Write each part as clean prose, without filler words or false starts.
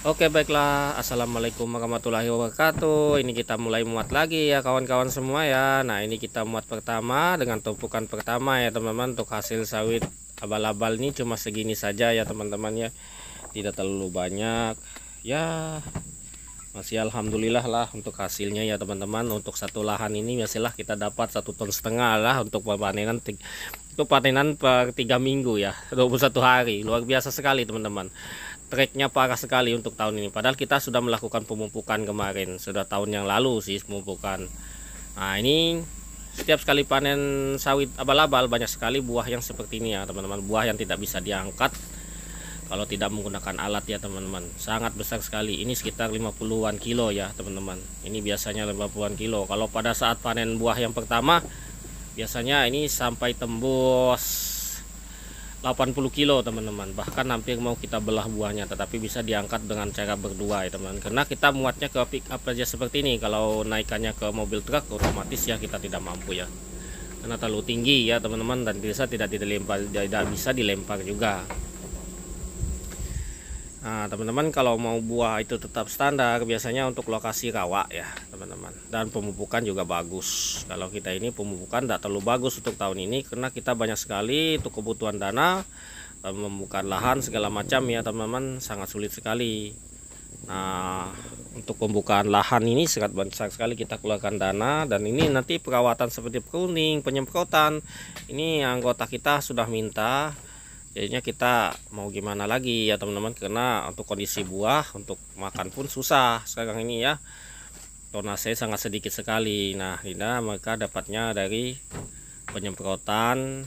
Oke baiklah, assalamualaikum warahmatullahi wabarakatuh. Ini kita mulai muat lagi ya kawan-kawan semua ya. Nah ini kita muat pertama dengan tumpukan pertama ya teman-teman. Untuk hasil sawit abal-abal ini cuma segini saja ya teman-teman ya, tidak terlalu banyak ya. Masih alhamdulillah lah untuk hasilnya ya teman-teman. Untuk satu lahan ini biasalah kita dapat 1,5 ton lah untuk panenan. Itu panenan per 3 minggu ya, 21 hari. Luar biasa sekali teman-teman. Treknya parah sekali untuk tahun ini, padahal kita sudah melakukan pemupukan kemarin, sudah tahun yang lalu sih pemupukan. Nah ini setiap sekali panen sawit abal-abal banyak sekali buah yang seperti ini ya teman-teman, buah yang tidak bisa diangkat kalau tidak menggunakan alat ya teman-teman. Sangat besar sekali, ini sekitar 50-an kilo ya teman-teman. Ini biasanya 50-an kilo. Kalau pada saat panen buah yang pertama biasanya ini sampai tembus 80 kilo teman-teman, bahkan hampir mau kita belah buahnya, tetapi bisa diangkat dengan cara berdua ya teman, karena kita muatnya ke pick up aja seperti ini. Kalau naikannya ke mobil truk otomatis ya kita tidak mampu ya, karena terlalu tinggi ya teman-teman, dan tidak bisa dilempar juga. Nah teman-teman, kalau mau buah itu tetap standar biasanya untuk lokasi rawa ya teman-teman, dan pemupukan juga bagus. Kalau kita ini pemupukan tidak terlalu bagus untuk tahun ini, karena kita banyak sekali untuk kebutuhan dana membuka lahan segala macam ya teman-teman, sangat sulit sekali. Nah untuk pembukaan lahan ini sangat besar sekali kita keluarkan dana, dan ini nanti perawatan seperti pruning, penyemprotan, ini anggota kita sudah minta. Jadinya kita mau gimana lagi ya teman-teman, karena untuk kondisi buah untuk makan pun susah sekarang ini ya, tonase sangat sedikit sekali. Nah ini mereka dapatnya dari penyemprotan,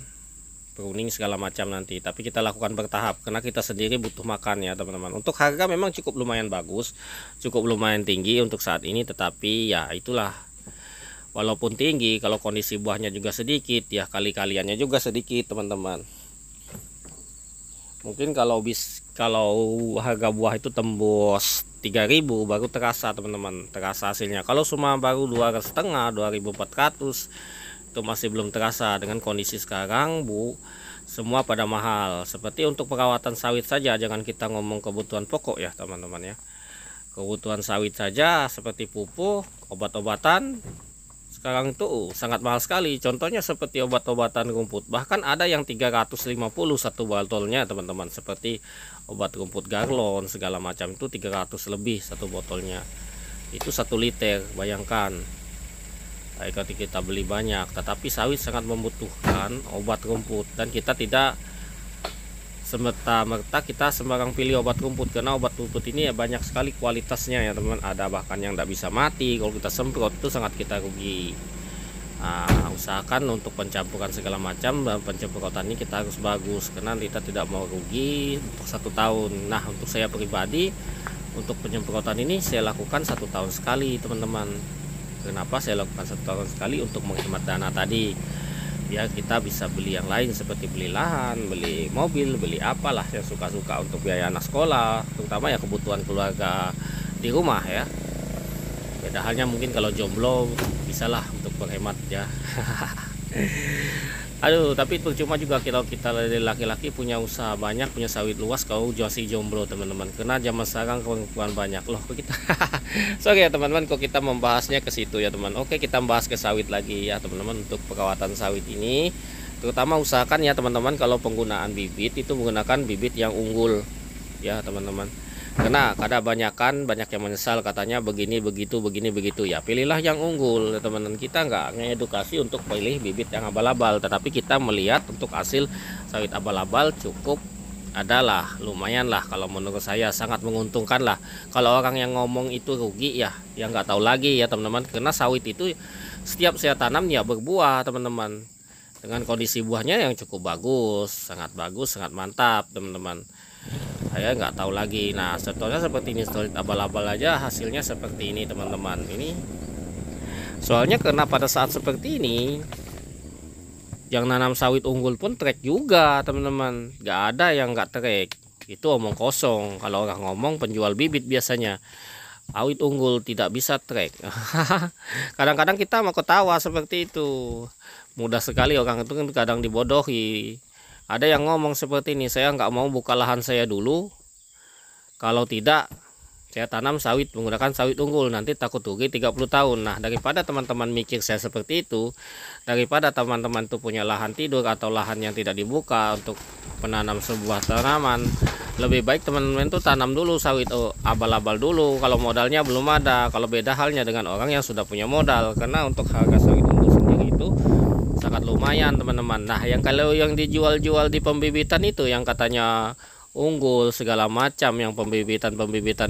pruning segala macam nanti, tapi kita lakukan bertahap karena kita sendiri butuh makan ya teman-teman. Untuk harga memang cukup lumayan bagus, cukup lumayan tinggi untuk saat ini, tetapi ya itulah, walaupun tinggi kalau kondisi buahnya juga sedikit ya, kali-kaliannya juga sedikit teman-teman. Mungkin kalau harga buah itu tembus 3.000 baru terasa teman-teman, terasa hasilnya. Kalau cuma baru 2,5, 2.400 itu masih belum terasa. Dengan kondisi sekarang semua pada mahal. Seperti untuk perawatan sawit saja, jangan kita ngomong kebutuhan pokok ya teman-teman ya, kebutuhan sawit saja seperti pupuk, obat-obatan sekarang itu sangat mahal sekali. Contohnya seperti obat-obatan rumput, bahkan ada yang 350 satu botolnya teman-teman, seperti obat rumput garlon segala macam itu 300 lebih satu botolnya, itu 1 liter. Bayangkan kalau kita beli banyak, tetapi sawit sangat membutuhkan obat rumput, dan kita tidak semerta-merta kita sembarang pilih obat rumput, karena obat rumput ini ya banyak sekali kualitasnya ya teman. Ada bahkan yang tidak bisa mati kalau kita semprot, itu sangat kita rugi. Nah, usahakan untuk pencampuran segala macam dan penyemprotan ini kita harus bagus, karena kita tidak mau rugi untuk 1 tahun. Nah untuk saya pribadi, untuk penyemprotan ini saya lakukan 1 tahun sekali teman-teman. Kenapa saya lakukan 1 tahun sekali? Untuk menghemat dana tadi, biar kita bisa beli yang lain seperti beli lahan, beli mobil, beli apalah yang suka-suka untuk biaya anak sekolah, terutama ya kebutuhan keluarga di rumah ya. Beda halnya mungkin kalau jomblo, bisalah untuk berhemat ya. Aduh, tapi percuma juga kalau kita laki-laki punya usaha banyak, punya sawit luas, kalau si jomblo teman-teman, karena zaman sekarang perempuan banyak loh kita. Sorry ya teman-teman, kok kita membahasnya ke situ ya teman. Oke, kita bahas ke sawit lagi ya teman-teman. Untuk perawatan sawit ini terutama usahakan ya teman-teman, kalau penggunaan bibit itu menggunakan bibit yang unggul ya teman-teman, karena banyak yang menyesal katanya begini begitu ya. Pilihlah yang unggul ya teman-teman. Kita nggak ngedukasi untuk pilih bibit yang abal-abal, tetapi kita melihat untuk hasil sawit abal-abal cukup adalah lumayan lah, kalau menurut saya sangat menguntungkan lah. Kalau orang yang ngomong itu rugi ya, yang nggak tahu lagi ya teman-teman, karena sawit itu setiap saya tanam ya berbuah teman-teman, dengan kondisi buahnya yang cukup bagus, sangat mantap teman-teman. Saya nggak tahu lagi. Nah contohnya seperti ini, sawit abal-abal aja hasilnya seperti ini teman-teman. Ini soalnya karena pada saat seperti ini yang nanam sawit unggul pun trek juga teman-teman, nggak ada yang nggak trek, itu omong kosong. Kalau orang ngomong penjual bibit biasanya sawit unggul tidak bisa trek. Kadang-kadang kita mau ketawa seperti itu, mudah sekali orang itu kan kadang dibodohi. Ada yang ngomong seperti ini, saya nggak mau buka lahan saya dulu, kalau tidak saya tanam sawit menggunakan sawit unggul, nanti takut rugi 30 tahun. Nah, daripada teman-teman mikir saya seperti itu, daripada teman-teman tuh punya lahan tidur atau lahan yang tidak dibuka untuk menanam sebuah tanaman, lebih baik teman-teman tuh tanam dulu sawit abal-abal dulu kalau modalnya belum ada. Kalau beda halnya dengan orang yang sudah punya modal, karena untuk harga sawit unggul sendiri itu sangat lumayan teman-teman. Nah, yang kalau yang dijual-jual di pembibitan itu yang katanya unggul segala macam, yang pembibitan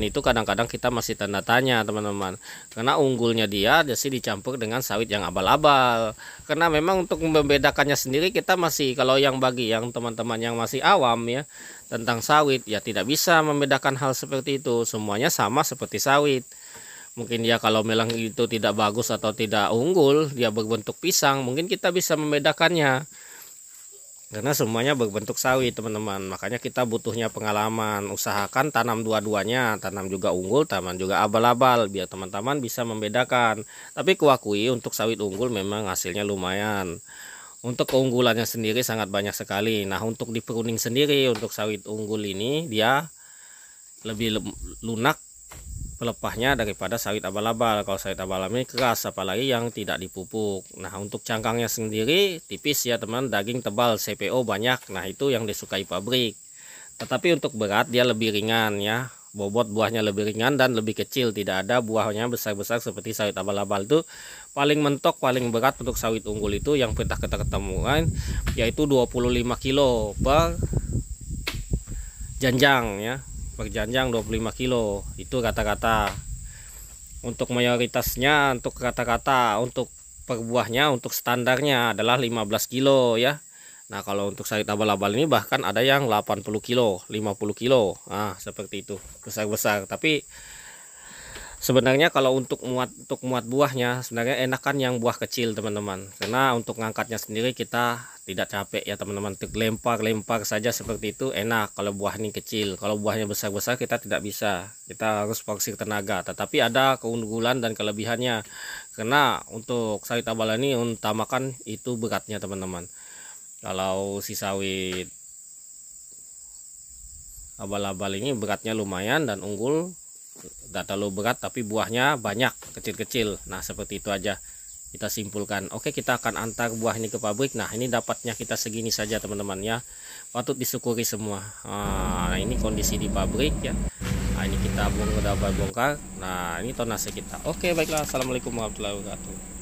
itu kadang-kadang kita masih tanda tanya teman-teman, karena unggulnya dia sih dicampur dengan sawit yang abal-abal. Karena memang untuk membedakannya sendiri kita masih, kalau yang bagi yang teman-teman yang masih awam ya tentang sawit, ya tidak bisa membedakan hal seperti itu. Semuanya sama seperti sawit. Mungkin dia kalau memang itu tidak bagus atau tidak unggul, dia berbentuk pisang, mungkin kita bisa membedakannya. Karena semuanya berbentuk sawit teman-teman. Makanya kita butuhnya pengalaman. Usahakan tanam dua-duanya, tanam juga unggul, tanam juga abal-abal, biar teman-teman bisa membedakan. Tapi kuakui untuk sawit unggul memang hasilnya lumayan. Untuk keunggulannya sendiri sangat banyak sekali. Nah, untuk di pruning sendiri untuk sawit unggul ini dia lebih lunak pelepahnya daripada sawit abal-abal. Kalau sawit abal-abal ini keras, apalagi yang tidak dipupuk. Nah, untuk cangkangnya sendiri tipis ya teman, daging tebal, CPO banyak. Nah, itu yang disukai pabrik. Tetapi untuk berat dia lebih ringan ya, bobot buahnya lebih ringan dan lebih kecil, tidak ada buahnya besar-besar seperti sawit abal-abal. Itu paling mentok, paling berat untuk sawit unggul itu yang pernah kita ketemukan yaitu 25 kilo per janjang ya, berjanjang 25 kilo itu rata-rata. Untuk mayoritasnya, untuk rata-rata untuk per buahnya, untuk standarnya adalah 15 kilo ya. Nah, kalau untuk sawit abal-abal ini bahkan ada yang 80 kilo, 50 kilo. Nah, seperti itu, besar-besar. Tapi sebenarnya kalau untuk muat buahnya sebenarnya enakan yang buah kecil teman-teman, karena untuk ngangkatnya sendiri kita tidak capek ya teman-teman. Lempar saja seperti itu enak kalau buah ini kecil. Kalau buahnya besar-besar kita tidak bisa, kita harus fokusir tenaga. Tetapi ada keunggulan dan kelebihannya, karena untuk sawit abal ini utamakan itu beratnya teman-teman. Kalau si sawit abal-abal ini beratnya lumayan dan unggul tidak terlalu berat, tapi buahnya banyak kecil-kecil. Nah, seperti itu aja kita simpulkan. Oke, kita akan antar buah ini ke pabrik. Nah, ini dapatnya kita segini saja teman-teman ya, patut disyukuri semua. Nah, ini kondisi di pabrik ya. Nah, ini kita udah bongkar. Nah, ini tonase kita. Oke, baiklah. Assalamualaikum warahmatullahi wabarakatuh.